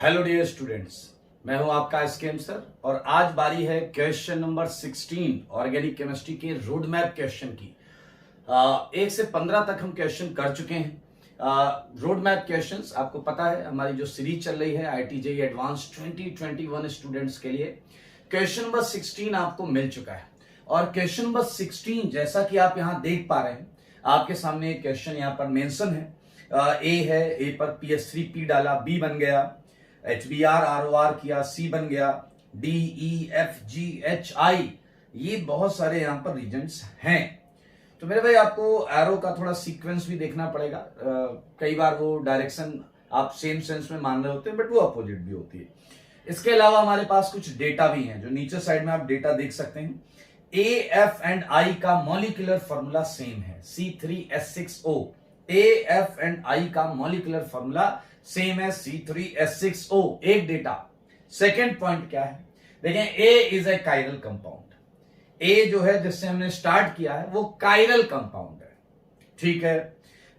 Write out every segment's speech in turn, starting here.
Hello dear students, मैं हूं आपका एसकेएम सर और आज बारी है क्वेश्चन नंबर 16 ऑर्गेनिक केमिस्ट्री के रोड मैप क्वेश्चन की। 1 से 15 तक हम क्वेश्चन कर चुके हैं। रोड मैप क्वेश्चंस आपको पता है हमारी जो सीरीज चल रही है IIT-JEE एडवांस 2021 स्टूडेंट्स के लिए क्वेश्चन नंबर 16 आपको मिल चुका है। और क्वेश्चन नंबर 16 जैसा कि आप यहां देख पा रहे हैं, आपके सामने एक क्वेश्चन यहां पर मेंशन है। ए है, ए पर PS3P डाला, बी बन गया, HBr ROR किया, C बन गया, D E F G H I, ये बहुत सारे यहां पर रीजन्स हैं। तो मेरे भाई आपको एरो का थोड़ा सीक्वेंस भी देखना पड़ेगा। कई बार वो डायरेक्शन आप सेम सेंस में मान रहे होते हैं बट वो अपोजिट भी होती है। इसके अलावा हमारे पास कुछ डेटा भी हैं, जो नीचे साइड में आप डेटा देख सकते हैं। A, F एंड I का मॉलिक्यूलर फॉर्मूला सेम है, C3H6O। A, F and I का मॉलिक्यूलर फॉर्मूला सेम है, C3H6O। एक डेटा। सेकेंड पॉइंट क्या है, देखें, A is a chiral compound. A जो है जिससे हमने स्टार्ट किया है वो कायरल कंपाउंड है, ठीक है।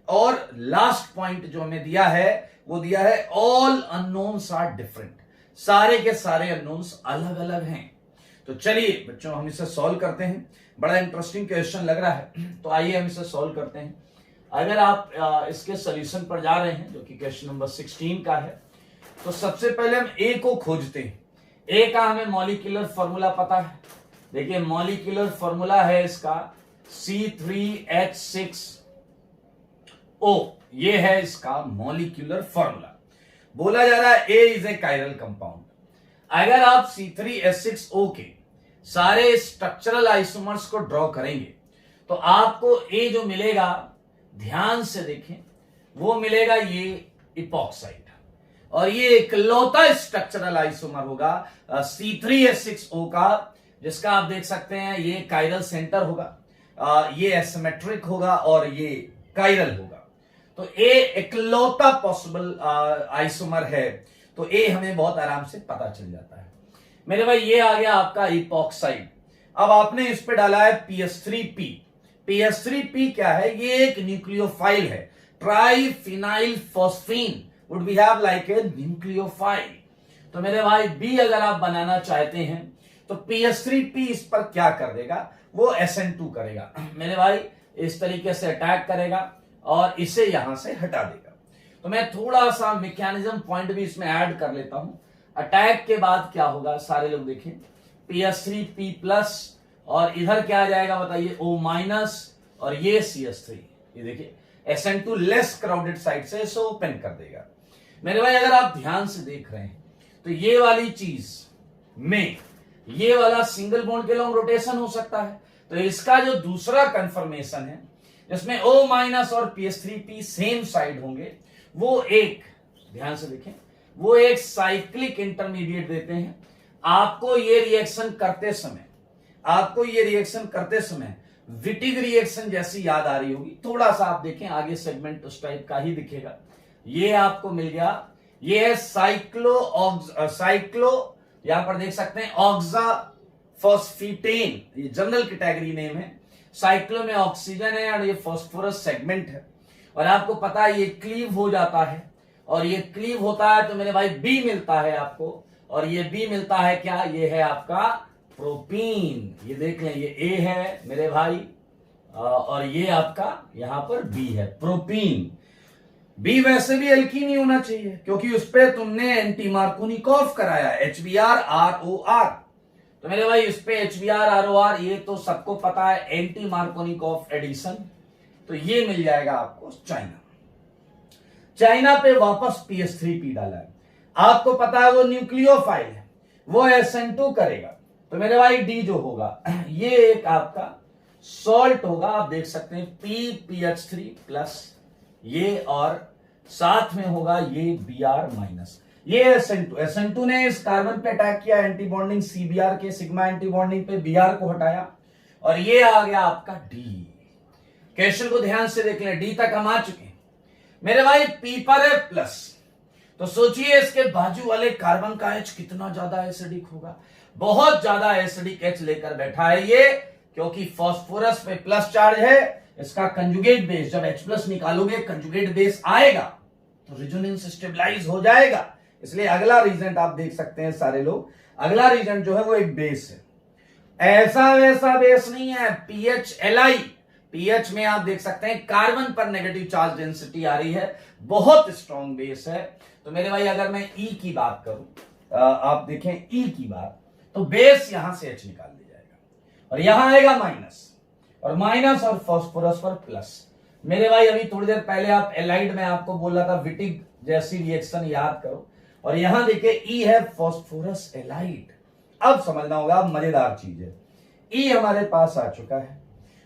और लास्ट पॉइंट जो हमें दिया है वो दिया है ऑल अननोन्स आर डिफरेंट। सारे के सारे अननोन्स अलग अलग हैं। तो चलिए बच्चों, हम इसे सॉल्व करते हैं। बड़ा इंटरेस्टिंग क्वेश्चन लग रहा है, तो आइए हम इसे सॉल्व करते हैं। अगर आप इसके सॉल्यूशन पर जा रहे हैं, जो कि क्वेश्चन नंबर 16 का है, तो सबसे पहले हम ए को खोजते हैं। ए का हमें मॉलिक्यूलर फॉर्मूला पता है। देखिए, मॉलिक्यूलर फॉर्मूला है इसका C3H6O। ये है इसका मॉलिक्यूलर फॉर्मूला। बोला जा रहा है ए इज ए कायरल कंपाउंड। अगर आप C3H6O के सारे स्ट्रक्चरल आइसोमर्स को ड्रॉ करेंगे तो आपको ए जो मिलेगा, ध्यान से देखें, वो मिलेगा ये इपॉक्साइड। और ये इकलौता स्ट्रक्चरल आइसोमर होगा C3H6O का, जिसका आप देख सकते हैं ये कायरल सेंटर होगा, ये एसिमेट्रिक होगा और ये कायरल होगा। तो ए इकलौता पॉसिबल आइसोमर है, तो ए हमें बहुत आराम से पता चल जाता है। मेरे भाई ये आ गया आपका इपॉक्साइड। अब आपने इस पे डाला है PS3P। PS3P क्या है? ये एक न्यूक्लियोफाइल है। Triphenyl phosphine would be have like a nucleophile. तो मेरे भाई बी अगर आप बनाना चाहते हैं तो PS3P इस पर क्या कर देगा? वो SN2 करेगा। मेरे भाई इस तरीके से अटैक करेगा और इसे यहां से हटा देगा। तो मैं थोड़ा सा मैकेनिज्म पॉइंट भी इसमें ऐड कर लेता हूं। अटैक के बाद क्या होगा, सारे लोग देखें, PS3P+ और इधर क्या आ जाएगा बताइए, O- और ये CS3। ये देखिए SN2 लेस क्राउडेड साइड से इसे ओपन कर देगा। मेरे भाई अगर आप ध्यान से देख रहे हैं तो ये वाली चीज में ये वाला सिंगल बॉन्ड के लॉन्ग रोटेशन हो सकता है। तो इसका जो दूसरा कंफर्मेशन है, जिसमें O- और PS3P सेम साइड होंगे, वो एक, ध्यान से देखें, वो एक साइक्लिक इंटरमीडिएट देते हैं। आपको ये रिएक्शन करते समय विटिग रिएक्शन जैसी याद आ रही होगी। थोड़ा सा आप देखें, आगे सेगमेंट उस टाइप का ही दिखेगा। ये आपको मिल गया, ये है साइक्लो, यहां पर देख सकते हैं ऑक्साफॉस्फेटेन, ये जनरल कैटेगरी नेम है। साइक्लो में ऑक्सीजन है और ये फास्फोरस सेगमेंट है। और आपको पता है ये क्लीव हो जाता है, और ये क्लीव होता है तो मेरे भाई बी मिलता है आपको। और ये बी मिलता है क्या? ये है आपका प्रोपीन। ये देख लें, ये ए है मेरे भाई, और ये आपका यहां पर बी है, प्रोपीन। बी वैसे भी एल्कीन ही होना चाहिए क्योंकि उस पर तुमने एंटी मार्कोनिकॉफ कराया, HBr ROR। तो मेरे भाई इस पे HBr ROR ये तो सबको पता है, एंटी मार्कोनिकॉफ एडिशन। तो ये मिल जाएगा आपको चाइना पे वापस PS3P डाला है। आपको पता है वो न्यूक्लियोफाइल है, वो SN2 करेगा। तो मेरे भाई डी जो होगा, ये एक आपका सॉल्ट होगा, आप देख सकते हैं PPH3+, ये और साथ में होगा ये Br-। ये SN2 ने इस कार्बन पे अटैक किया, एंटीबॉन्डिंग CBr के सिग्मा एंटीबॉन्डिंग पे Br को हटाया, और ये आ गया आपका D। क्वेश्चन को ध्यान से देख लें, डी तक हम आ चुके हैं। मेरे भाई P पर है प्लस, तो सोचिए इसके बाजू वाले कार्बन का H कितना ज्यादा एसिडिक होगा। बहुत ज्यादा एसिडिक H लेकर बैठा है ये, क्योंकि फास्फोरस पे प्लस चार्ज है। इसका कंजुगेट बेस, जब H+ निकालोगे कंजुगेट बेस आएगा तो रेजोनेंस स्टेबलाइज हो जाएगा। इसलिए अगला रीजेंट आप देख सकते हैं सारे लोग, अगला रीजेंट जो है वो एक बेस है, ऐसा वैसा बेस नहीं है, PHLi। पीएच में आप देख सकते हैं कार्बन पर नेगेटिव चार्ज डेंसिटी आ रही है, बहुत स्ट्रॉन्ग बेस है। तो मेरे भाई अगर मैं ई की बात करूं, आप देखें ई की बात, तो बेस यहां से H निकाल दिया जाएगा और यहां आएगा माइनस, और माइनस और फास्फोरस पर प्लस। मेरे भाई अभी थोड़ी देर पहले आप एलाइड में आपको बोला था विटिग जैसी रिएक्शन याद करो, और यहां देखिए ई है फास्फोरस एलाइड। अब समझना होगा, मजेदार चीज है, ई हमारे पास आ चुका है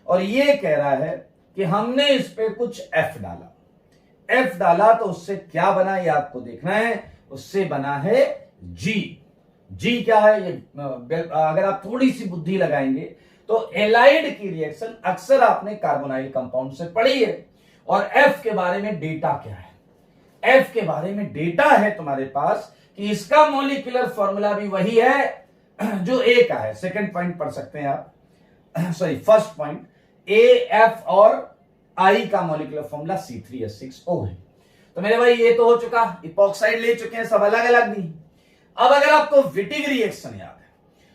और ये कह रहा है कि हमने इस पे कुछ F डाला, F डाला तो उससे क्या बना ये आपको देखना है, उससे बना है G। G क्या है ये, अगर आप थोड़ी सी बुद्धि लगाएंगे तो एलाइड की रिएक्शन अक्सर आपने कार्बोनाइल कंपाउंड से पढ़ी है। और F के बारे में डेटा क्या है, F के बारे में डेटा है तुम्हारे पास कि इसका मॉलिक्यूलर फॉर्मूला भी वही है जो A का है। सेकंड पॉइंट पढ़ सकते हैं आप, सॉरी फर्स्ट पॉइंट, AF और I का मॉलिक्यूलर फॉर्मूला C3H6O है। तो मेरे भाई ये तो हो चुका, इपॉक्साइड ले चुके हैं सब अलग अलग भी। अब अगर आपको विटिग रिएक्शन याद है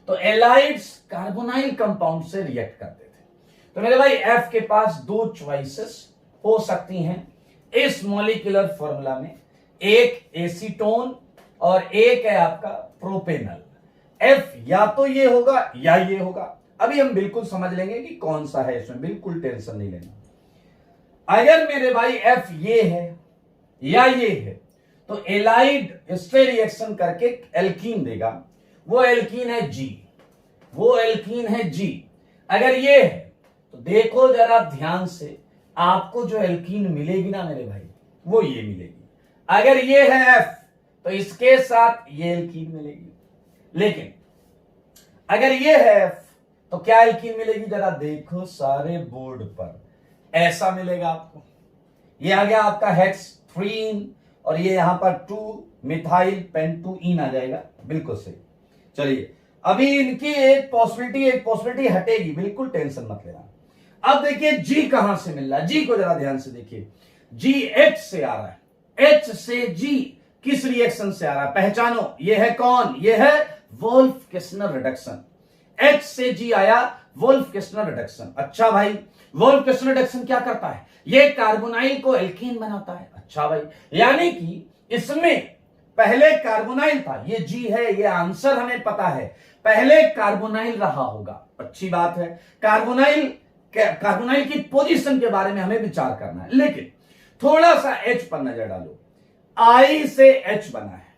तो एलाइड्स कार्बोनाइल कंपाउंड से रिएक्ट करते थे। तो मेरे भाई F के पास दो चॉइसेस हो सकती हैं इस मॉलिक्यूलर फॉर्मूला में, एक एसीटोन और एक है आपका प्रोपेनल। F या तो ये होगा या ये होगा, अभी हम बिल्कुल समझ लेंगे कि कौन सा है, इसमें बिल्कुल टेंशन नहीं लेना। अगर मेरे भाई F ये है या ये है तो एलाइड इससे रिएक्शन करके एल्कीन देगा, वो एल्कीन है G, वो एल्कीन है G। अगर ये है तो देखो जरा ध्यान से, आपको जो एल्कीन मिलेगी ना मेरे भाई वो ये मिलेगी। अगर ये है F तो इसके साथ ये एल्कीन मिलेगी, लेकिन अगर ये है F तो क्या एल्कीन मिलेगी, जरा देखो सारे बोर्ड पर, ऐसा मिलेगा आपको। ये आ गया आपका हेक्स 3 और ये यहां पर 2 मिथाइल पेंटुइन आ जाएगा, बिल्कुल सही। चलिए अभी इनकी एक पॉसिबिलिटी हटेगी, बिल्कुल टेंशन मत लेना। अब देखिए G कहां से मिल रहा है, G को जरा ध्यान से देखिए, G H से आ रहा है, H से G किस रिएक्शन से आ रहा है, पहचानो, ये है कौन, ये है वोल्फ किस्नर रिडक्शन। H से G आया वोल्फ किस्नर रिडक्शन। अच्छा भाई वोल्फ किस्नर रिडक्शन क्या करता है, ये कार्बोनाइल को एल्कीन बनाता है। अच्छा भाई, यानी कि इसमें पहले कार्बोनाइल था, ये G है, ये आंसर हमें पता है, पहले कार्बोनाइल रहा होगा। अच्छी बात है, कार्बोनाइल की पोजीशन के बारे में हमें विचार करना है, लेकिन थोड़ा सा H पर नजर डालो, I से H बना है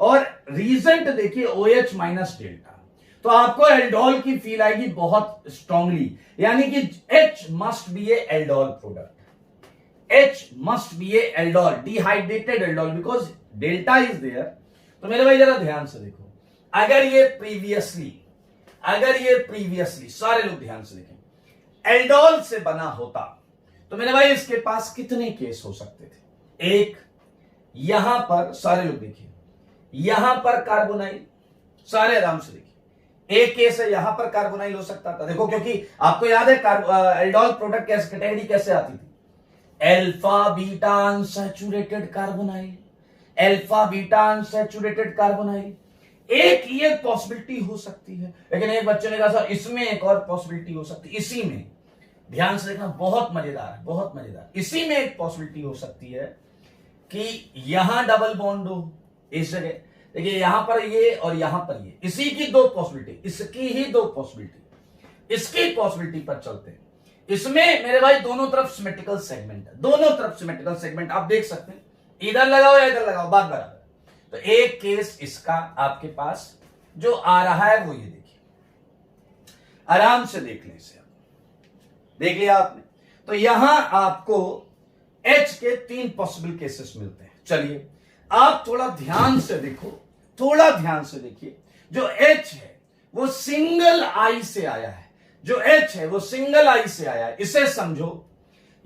और रीजेंट देखिए OH माइनस डेल्टा, तो आपको एल्डोल की फील आएगी बहुत स्ट्रांगली, यानी कि H must be a aldol product, H must be a aldol, dehydrated aldol, because delta is there. तो मेरे भाई जरा ध्यान से देखो, अगर ये प्रीवियसली सारे लोग ध्यान से देखें, एल्डोल से बना होता तो मेरे भाई इसके पास कितने केस हो सकते थे, एक यहां पर, सारे लोग देखिए, यहां पर कार्बोनाइल, सारे आराम से देखिए, एक केस है यहां पर कार्बोनाइल हो सकता था। देखो क्योंकि आपको याद है एल्डोल प्रोडक्ट कैटेगरी कैसे आती थी, alpha beta unsaturated carbonyl, alpha beta unsaturated carbonyl, एक ये पॉसिबिलिटी हो सकती है। लेकिन एक बच्चे ने कहा सर इसमें एक और पॉसिबिलिटी हो सकती है, इसी में ध्यान से देखना, बहुत मजेदार है, बहुत मजेदार, इसी में एक पॉसिबिलिटी हो सकती है कि यहां डबल बॉन्ड हो इस जगह, देखिए यहां पर ये और यहां पर ये, इसी की दो पॉसिबिलिटी, इसकी ही दो पॉसिबिलिटी, इसकी पॉसिबिलिटी पर चलते हैं। इसमें मेरे भाई दोनों तरफ सिमेट्रिकल सेगमेंट है, दोनों तरफ सिमेट्रिकल सेगमेंट आप देख सकते हैं, इधर लगाओ या इधर लगाओ बात बराबर। तो एक केस इसका आपके पास जो आ रहा है वो ये देखिए, आराम से देख लें इसे, देख लिया आपने। तो यहां आपको H के 3 पॉसिबल केसेस मिलते हैं। चलिए आप थोड़ा ध्यान से देखो, थोड़ा ध्यान से देखिए, जो H है वो सिंगल आई से आया है, जो H है वो सिंगल आई से आया है, इसे समझो,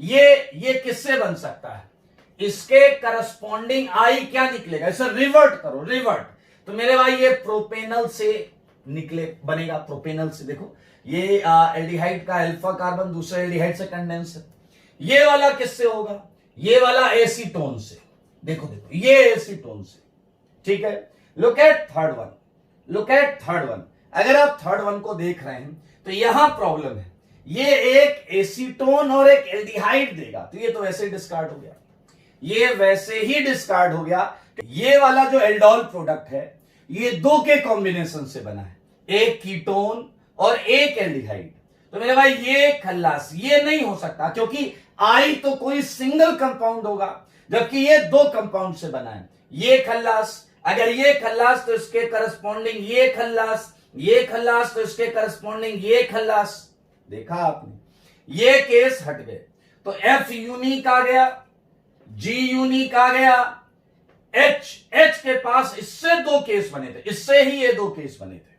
ये किससे बन सकता है, इसके करस्पॉन्डिंग आई क्या निकलेगा, इसे रिवर्ट करो, रिवर्ट, तो मेरे भाई ये प्रोपेनल से निकले बनेगा, प्रोपेनल से। देखो ये एल्डिहाइड का अल्फा कार्बन दूसरे एल्डिहाइड से कंडेंस है, ये वाला किससे होगा, ये वाला एसीटोन से, देखो देखो ये एसीटोन से, ठीक है, look at third one, look at third one. अगर आप थर्ड वन को देख रहे हैं तो यहां प्रॉब्लम है, ये एक एसीटोन और एक एल्डिहाइड देगा, तो ये तो वैसे ही डिस्कार्ड हो गया, ये वैसे ही डिस्कार्ड हो गया। ये वाला जो एल्डोल प्रोडक्ट है ये दो के कॉम्बिनेशन से बना है, एक कीटोन और एक एल्डिहाइड। तो मेरे भाई ये खल्लास ये नहीं हो सकता, क्योंकि आई तो कोई सिंगल कंपाउंड होगा, जबकि ये दो कंपाउंड से बना है। ये खल्लास, अगर ये खल्लास तो इसके करस्पॉन्डिंग ये खल्लास, ये खल्लास तो इसके करस्पॉन्डिंग ये खल्लास। देखा आपने, ये केस हट गए। तो एफ यूनिक आ गया, जी यूनिक आ गया, एच के पास इससे दो केस बने थे, इससे ही ये दो केस बने थे।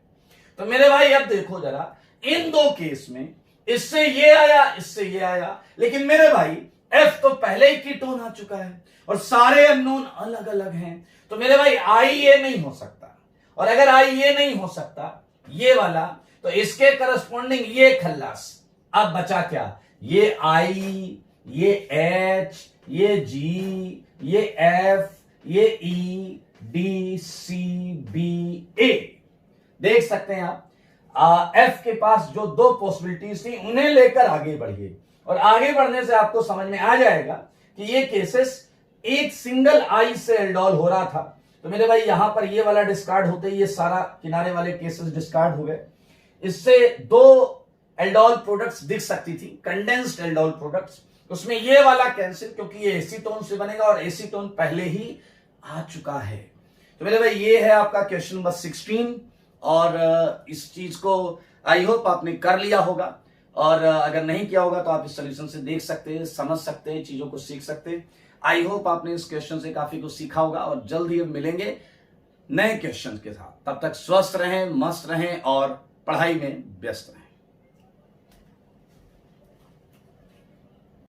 तो मेरे भाई अब देखो जरा, इन दो केस में इससे ये आया, इससे ये आया, लेकिन मेरे भाई एफ तो पहले ही कीटोन आ चुका है और सारे अननोन अलग अलग हैं। तो मेरे भाई आई ये नहीं हो सकता, और अगर आई ये नहीं हो सकता ये वाला, तो इसके करस्पॉन्डिंग ये खल्लास। अब बचा क्या, ये आई, ये एच, ये जी, ये एफ, ये ई, डी, सी, बी, ए। देख सकते हैं आप, एफ के पास जो दो पॉसिबिलिटीज थी उन्हें लेकर आगे बढ़िए, और आगे बढ़ने से आपको समझ में आ जाएगा कि ये केसेस एक सिंगल आई से एल्डोल हो रहा था। तो मेरे भाई यहां पर ये वाला डिस्कार्ड होते ही ये सारा किनारे वाले केसेस डिस्कार्ड हो गए। इससे दो एल्डोल प्रोडक्ट्स दिख सकती थी, कंडेंस्ड एल्डोल प्रोडक्ट्स, उसमें ये वाला कैंसिल, क्योंकि ये एसीटोन से बनेगा और एसीटोन पहले ही आ चुका है। तो मेरे भाई ये है आपका क्वेश्चन नंबर 16, और इस चीज को आई होप आपने कर लिया होगा, और अगर नहीं किया होगा तो आप इस सोल्यूशन से देख सकते हैं, समझ सकते हैं, चीजों को सीख सकते हैं। आई होप आपने इस क्वेश्चन से काफी कुछ सीखा होगा, और जल्द ही मिलेंगे नए क्वेश्चन के साथ। तब तक स्वस्थ रहें, मस्त रहें और पढ़ाई में व्यस्त रहें।